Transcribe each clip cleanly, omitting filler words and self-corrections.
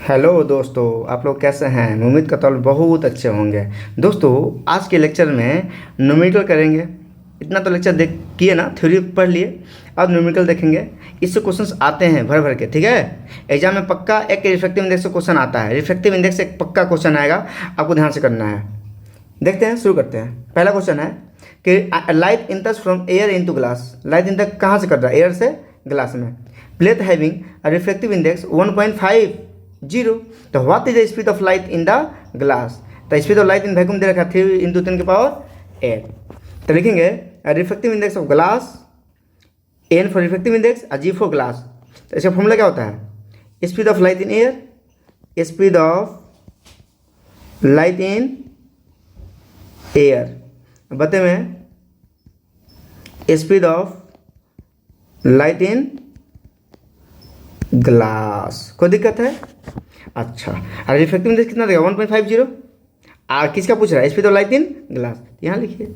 Hello दोस्तों, आप लोग कैसे हैं। मैं उम्मीद करता हूँ बहुत अच्छे होंगे। दोस्तों, आज के लेक्चर में न्यूमेरिकल करेंगे। इतना तो लेक्चर देख किए ना, थ्योरी पढ़ लिए। अब न्यूमेरिकल देखेंगे। इससे क्वेश्चंस आते हैं भर भर के, ठीक है। एग्जाम में पक्का एक रिफ्रैक्टिव इंडेक्स से क्वेश्चन आता है। रिफ्रैक्टिव इंडेक्स से एक पक्का क्वेश्चन आएगा, आपको ध्यान से करना है। देखते हैं, शुरू करते हैं। पहला क्वेश्चन है कि light enters from air into glass. Light enter कहाँ से कर रहा है? एयर से ग्लास में। Plate having refractive index 1.50। तो what is the speed of light in the glass? तो speed of light in vacuum दे रखा है 3 × 10⁸ तो लिखेंगे refractive index of glass, N for refractive index और जी फॉर ग्लास। तो इसका फॉर्मूला क्या होता है? Speed of light in air, speed of light in air बते में speed of light in glass. कोई दिक्कत है? अच्छा, और रिफ्रैक्टिव इंडेक्स कितना देगा? 1.50। किसका पूछ रहा है? Speed of light in glass. यहाँ लिखिए,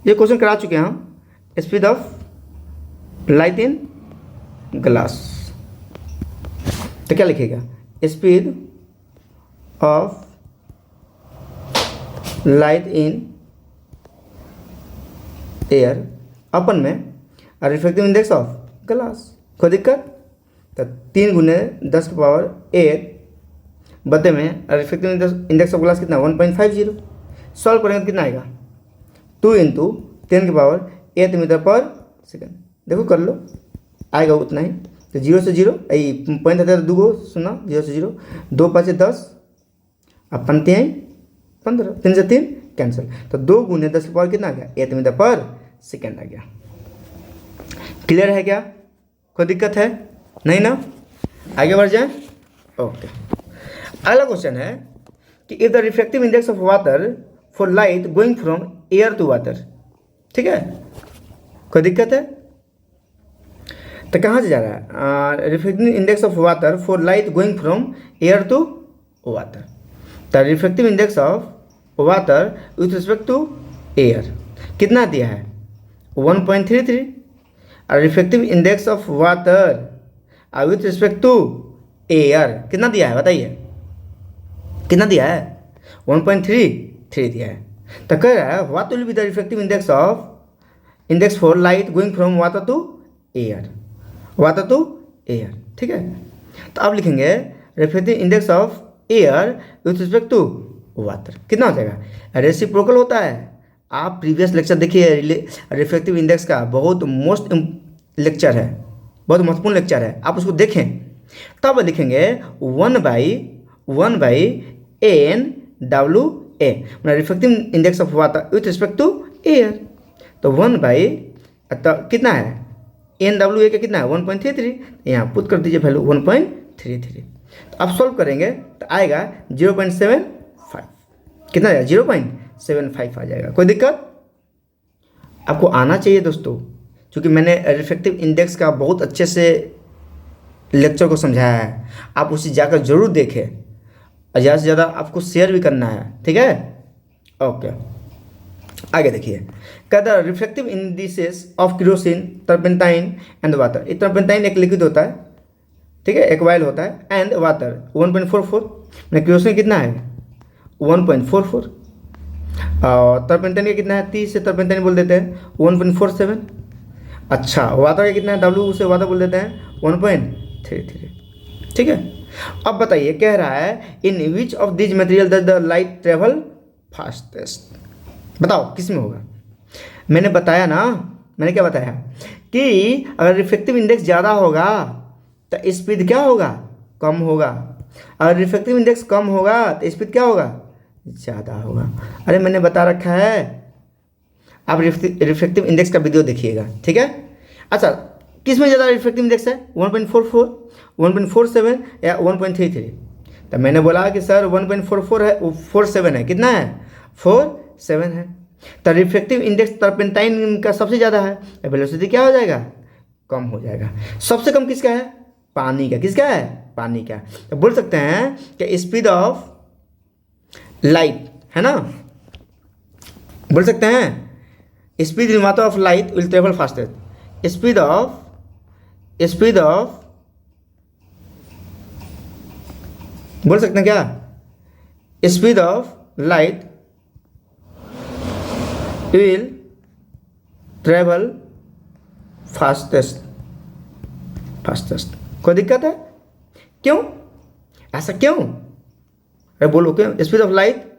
ये क्वेश्चन करा चुके हैं हम। Speed of light in glass, तो क्या लिखिएगा? Speed of light in air अपन में रिफ्रैक्टिव इंडेक्स ऑफ ग्लास। कोई दिक्कत? तो 3 × 10⁸ बते में रिफ्रैक्टिव इंडेक्स ऑफ ग्लास कितना? 1.50। सॉल्व करेंगे तो कितना आएगा? 2 × 10⁸ मीटर पर सेकेंड। देखो कर लो, आएगा उतना ही। तो 0 से 0 पॉइंट आता है, 2 गो सुना, 0 से 0, 2 × 5 = 10, अब 5 × 15, 3 से 3 कैंसिल। तो 2 × 10⁻कितना आ गया? 8 मीटर पर सेकेंड आ गया। क्लियर है क्या? कोई दिक्कत है? नहीं ना? आगे बढ़ जाए। ओके, अगला क्वेश्चन है कि if the refractive index of water for light going from air to water. ठीक है, कोई दिक्कत है? तो कहाँ से जा रहा है? Refractive index of water for light going from air to water. The refractive index of water with respect to air कितना दिया है? 1.33। और refractive index of water with respect to air कितना दिया है? बताइए कितना दिया है? 1.33 दिया है। तो कह रहा है what will be the refractive index for light going from water to air, water to air. ठीक है, तो अब लिखेंगे refractive index of air with respect to water कितना हो जाएगा? रेसिप्रोकल होता है। आप प्रीवियस लेक्चर देखिए, रिफ्रैक्टिव इंडेक्स का बहुत मोस्ट लेक्चर है, बहुत महत्वपूर्ण लेक्चर है, आप उसको देखें। तब लिखेंगे 1/NWA refractive index of water with respect to air. तो 1 कितना है? NWA का कितना है? 1.33। यहाँ पुट कर दीजिए वैल्यू 1.33। तो आप सॉल्व करेंगे तो आएगा 0.75। कितना आएगा? 0.75 आ जाएगा। कोई दिक्कत? आपको आना चाहिए दोस्तों, क्योंकि मैंने रिफ्रैक्टिव इंडेक्स का बहुत अच्छे से लेक्चर को समझाया है। आप उसे जाकर जरूर देखें और ज़्यादा से ज़्यादा आपको शेयर भी करना है। ठीक है, ओके। आगे देखिए, कहता है refractive indices of kerosene, turpentine and water. ये टर्पेंटाइन एक लिक्विड होता है, ठीक है, एक वाइल होता है, एंड वाटर 1.44। मैंने केरोसिन कितना है? 1.44। और टर्पेंटाइन का कितना है? 30 से टर्पेंटाइन बोल देते हैं 1.47। अच्छा, वाटर का कितना है? W से वाटर बोल देते हैं 1.33। ठीक है, अब बताइए, कह रहा है in which of these material does the light travel fastest. बताओ किस में होगा? मैंने बताया ना, मैंने क्या बताया कि अगर रिफ्रैक्टिव इंडेक्स ज़्यादा होगा तो स्पीड क्या होगा? कम होगा। अगर रिफ्रैक्टिव इंडेक्स कम होगा तो स्पीड क्या होगा? ज़्यादा होगा। अरे मैंने बता रखा है, आप रिफ्रैक्टिव इंडेक्स का वीडियो देखिएगा। ठीक है, अच्छा, किस में ज़्यादा रिफ्रैक्टिव इंडेक्स है? 1.44, 1.47 या 1.33? तो मैंने बोला कि सर 1.44 है, 47 है। कितना है? 47 है। तो रिफ्रैक्टिव इंडेक्स टर्पेंटाइन का सबसे ज़्यादा है, तो वेलोसिटी क्या हो जाएगा? कम हो जाएगा। सबसे कम किसका है? पानी का। किसका है? पानी का। तो बोल सकते हैं कि स्पीड ऑफ लाइट, है ना, बोल सकते हैं speed in water of light will travel fastest. Speed of बोल सकते हैं क्या? Speed of light will travel fastest. कोई दिक्कत है? क्यों ऐसा क्यों? अरे बोलो क्यों? स्पीड ऑफ लाइट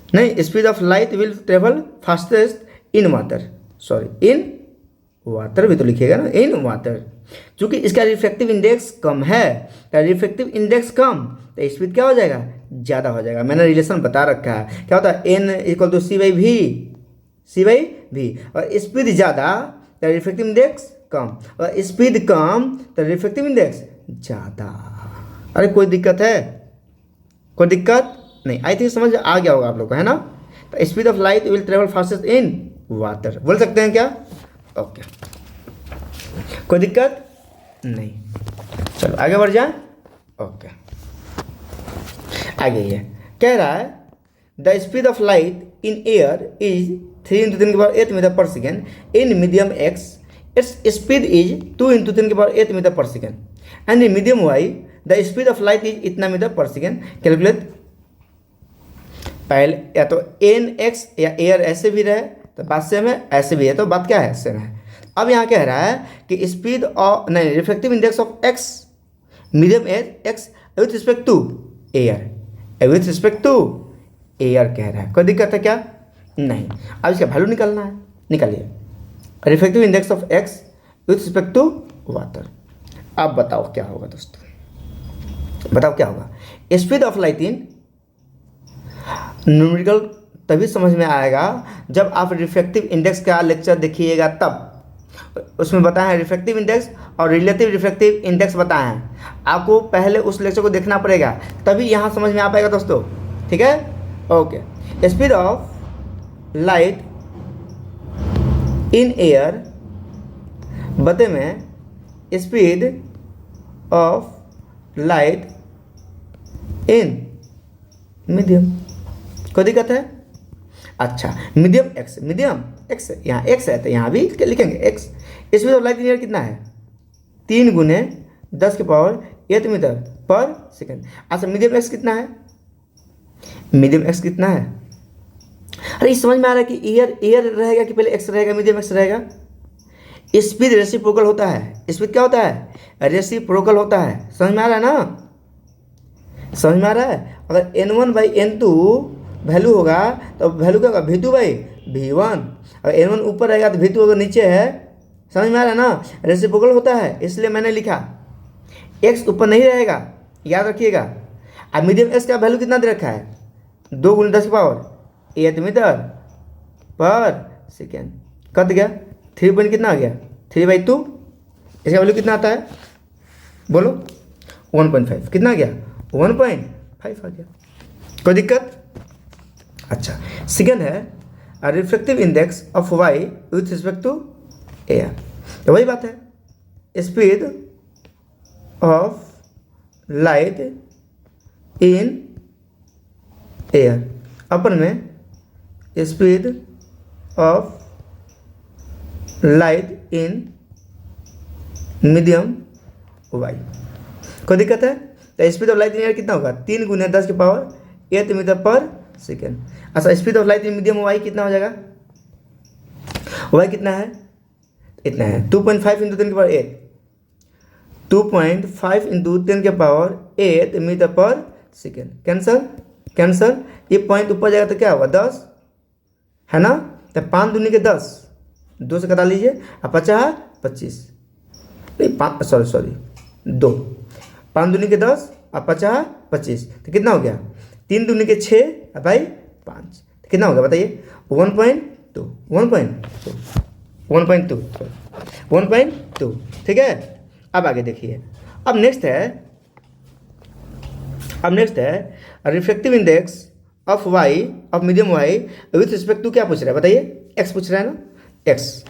नहीं, speed of light will travel fastest in water. Sorry, in water भी तो लिखिएगा ना, इन वाटर। चूंकि इसका रिफ्रैक्टिव इंडेक्स कम है, तो रिफ्रैक्टिव इंडेक्स कम तो स्पीड क्या हो जाएगा? ज़्यादा हो जाएगा। मैंने रिलेशन बता रखा है, क्या होता है? N equal to C by V. और स्पीड ज़्यादा तो रिफ्रैक्टिव इंडेक्स कम, और स्पीड कम तो रिफ्रैक्टिव इंडेक्स ज़्यादा। अरे कोई दिक्कत है? कोई दिक्कत नहीं। आई थिंक समझ आ गया होगा आप लोग को, है ना? तो speed of light will travel fastest in water, बोल सकते हैं क्या? ओके, कोई दिक्कत नहीं। चलो आगे बढ़ जाए। ओके, आगे ये कह रहा है the speed of light in air is 3 × 10⁸ metre per second in medium X, its speed is 2 × 10⁸ metre per second and in medium Y the speed of light is इतना मीटर पर सेकेंड। कैलकुलेट। पहले या तो N x या air ऐसे भी रहे तो बात सेम है, ऐसे भी है तो बात क्या है? सेम है। अब यहाँ कह रहा है कि स्पीड ऑफ नहीं reflective index of X medium X with respect to air, with respect to air कह रहा है। कोई दिक्कत है क्या? नहीं। अब इसका वैल्यू निकालना है, निकालिए। Reflective index of X with respect to water. अब बताओ क्या होगा दोस्तों, बताओ क्या होगा? Speed of light in numerical तभी समझ में आएगा जब आप रिफ्रैक्टिव इंडेक्स का लेक्चर देखिएगा, तब उसमें बताया है रिफ्रैक्टिव इंडेक्स और रिलेटिव रिफ्रैक्टिव इंडेक्स बताए हैं। आपको पहले उस लेक्चर को देखना पड़ेगा, तभी यहाँ समझ में आ पाएगा दोस्तों। ठीक है, okay. Speed of light in air बते में speed of light in medium. कोई दिक्कत है? अच्छा, मीडियम एक्स यहाँ एक्स है तो यहाँ भी लिखेंगे x. Speed of light in air कितना है? 3 × 10⁸ मीटर पर सेकेंड। अच्छा, मीडियम एक्स कितना है? मीडियम एक्स कितना है? अरे इस समझ में आ रहा है कि एयर रहेगा कि पहले एक्स रहेगा, मीडियम एक्स रहेगा? स्पीड रेसिप्रोकल होता है। स्पीड क्या होता है? रेसिप्रोकल होता है। समझ में आ रहा है ना? समझ में आ रहा है? अगर n1/n2 वैल्यू होगा तो वैल्यू क्या होगा? v2/v1। अगर n1 ऊपर रहेगा तो v2 अगर नीचे है। समझ में आ रहा है ना? रेसिप्रोकल होता है, इसलिए मैंने लिखा। x ऊपर नहीं रहेगा, याद रखिएगा। अब मीडियम x का वैल्यू कितना दे रखा है? 2 × 10⁸ मीटर पर सेकेंड। कट गया 3 पॉइंट कितना आ गया? 3/2। इसका वैल्यू कितना आता है? बोलो 1.5। कितना आ गया? 1.5 आ गया। कोई दिक्कत? अच्छा, सेकेंड है reflective index of Y with respect to air. तो वही बात है, speed of light in air अपन में speed of light in medium Y. कोई दिक्कत है? तो speed of light in air कितना होगा? 3 × 10⁸ मीटर पर सेकेंड। अच्छा, speed of light in medium Y कितना हो जाएगा? वाई कितना है? इतना है 2.5 × 10⁸। 2.5 × 10⁸ मीटर पर सेकेंड। कैंसल। ये पॉइंट ऊपर जाएगा तो क्या होगा? 10 है ना? तो 5 दूनी के 10, 2 से कटा लीजिए। अब 50 25 नहीं 5 सॉरी 2। 5 दूनी के 10 और 50 25 तो कितना हो गया? 3 दूनी के 6 भाई 5 तो कितना हो गया बताइए? 1.2। ठीक है। अब आगे देखिए। अब नेक्स्ट है reflective index of Y of medium Y with respect to क्या पूछ रहा है बताइए? एक्स पूछ रहा है ना? एक्स।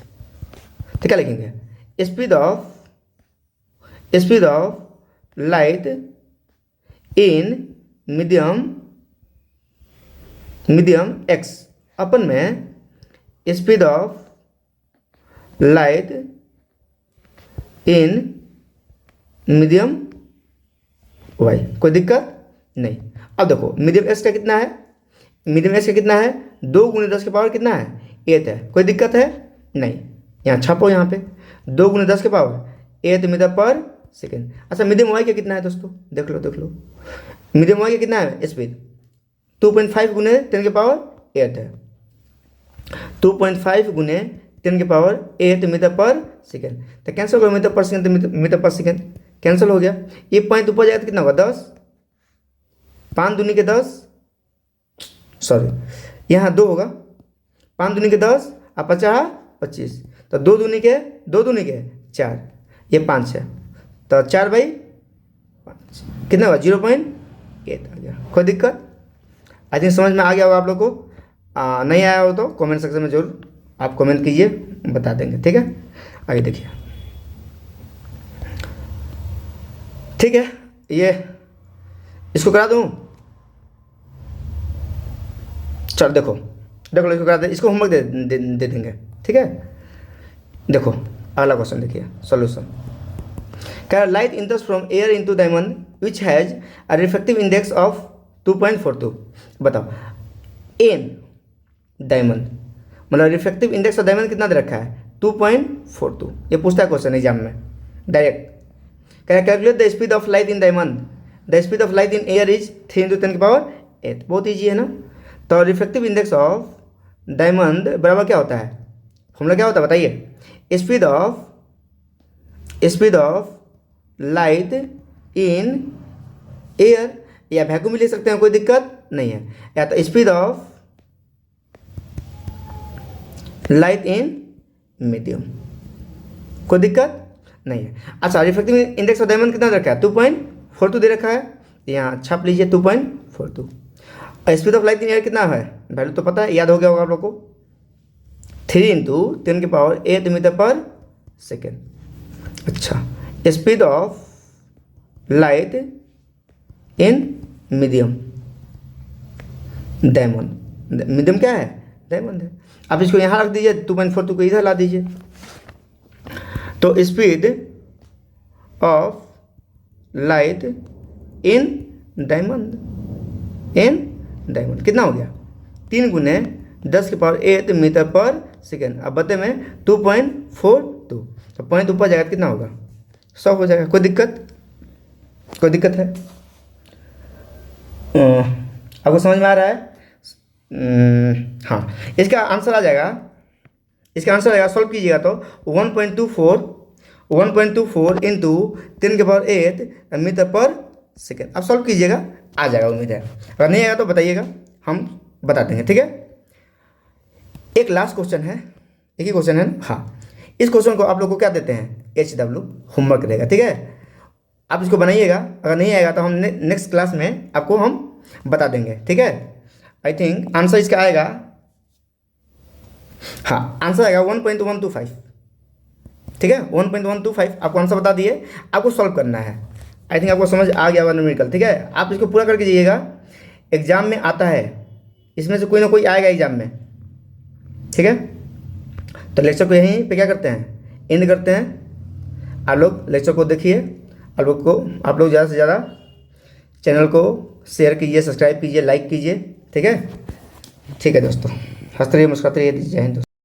तो क्या लिखेंगे? Speed of light in medium X अपन में speed of light in medium Y, कोई दिक्कत नहीं। अब देखो मीडियम एक्स का कितना है, मीडियम एक्स का कितना है 2 गुने 10 के पावर कितना है 8 है, कोई दिक्कत है नहीं। यहाँ छापो, यहाँ पे 2 गुने 10 के पावर 8 मीटर पर सेकेंड। अच्छा मीडियम वाई का कितना है दोस्तों, देख लो देख लो, मीडियम वाई का कितना है स्पीड 2.5 गुने 10 के पावर 8 है, 2.5 गुने 10 के पावर 8 मीटर पर सेकेंड। तो कैंसिल करो मीटर पर सेकेंड, तो मीटर पर सेकेंड कैंसिल हो गया। ये पॉइंट ऊपर जाएगा तो कितना होगा 10, 5 दूनी के 10, सॉरी यहाँ 2 होगा, 5 दूनी के 10 और 50 25, तो 2 दूनी के 4, ये 5 है, तो 4/5 कितना हुआ 0.8 आ गया। कोई दिक्कत आई थिंक समझ में आ गया होगा आप लोग को। नहीं आया हो तो कमेंट सेक्शन में जरूर आप कमेंट कीजिए, बता देंगे, ठीक है। आगे देखिए, ठीक है, ये इसको करा दूँ, चल देखो देखो इसको करा दे, इसको होमवर्क दे देंगे, ठीक है। देखो अगला क्वेश्चन देखिए, सॉल्यूशन। कह light enters from air into diamond which has a refractive index of 2.42। बताओ एन डायमंड, मतलब रिफ्रैक्टिव इंडेक्स ऑफ डायमंड कितना दे रखा है 2.42। ये पूछता है क्वेश्चन एग्जाम में डायरेक्ट। कह calculate the speed of light in diamond, the speed of light in air is 3 × 10 की पावर 8। बहुत ईजी है ना। तो रिफ्रैक्टिव इंडेक्स ऑफ डायमंड बराबर क्या होता है, फॉर्मूला क्या होता है बताइए, speed of light in air, या वैक्यूम भी ले सकते हैं, कोई दिक्कत नहीं है, या तो speed of light in medium, कोई दिक्कत नहीं है। अच्छा रिफ्रैक्टिव इंडेक्स ऑफ डायमंड कितना दे रखा है 2.42 दे रखा है, यहाँ छाप लीजिए 2.42। Speed of light in air कितना है, वैल्यू तो पता है, याद हो गया होगा आप लोग को, 3 × 10 की पावर 8 मीटर पर सेकेंड। अच्छा speed of light in medium, diamond, medium क्या है डायमंड है, आप इसको यहाँ रख दीजिए 2.42 को इधर ला दीजिए, तो speed of light in diamond, कितना हो गया 3 × 10 की पावर 8 मीटर पर सेकेंड। अब बते में 2.42, तो पॉइंट ऊपर जाएगा कितना होगा 100 हो जाएगा। कोई दिक्कत है आपको समझ में आ रहा है। हाँ इसका आंसर आ जाएगा, सॉल्व कीजिएगा तो 1.24 इंटू 10 की पावर 8 मीटर पर सेकेंड। अब सॉल्व कीजिएगा, आ जाएगा, उम्मीद है। अगर नहीं आएगा तो बताइएगा, हम बता देंगे, ठीक है। एक लास्ट क्वेश्चन है, एक ही क्वेश्चन है। हाँ इस क्वेश्चन को आप लोग को क्या देते हैं HW होमवर्क देगा, ठीक है। आप इसको बनाइएगा, अगर नहीं आएगा तो हम नेक्स्ट क्लास में आपको हम बता देंगे, ठीक है। आई थिंक आंसर इसका आएगा, हाँ आंसर आएगा 1.125, ठीक है 1.125 आपको आंसर बता दिए, आपको सॉल्व करना है। आई थिंक आपको समझ आ गया होगा न्यूमेरिकल, ठीक है। आप इसको पूरा करके जाइएगा, एग्जाम में आता है, इसमें से कोई ना कोई आएगा एग्जाम में, ठीक है। तो लेक्चर को यहीं पे क्या करते हैं, एंड करते हैं। आप लोग लेक्चर को देखिए, आप लोग ज़्यादा से ज़्यादा चैनल को शेयर कीजिए, सब्सक्राइब कीजिए, लाइक कीजिए, ठीक है दोस्तों। हंसते रहिए, मुस्कुराते रहिए। जय हिंद दोस्तों।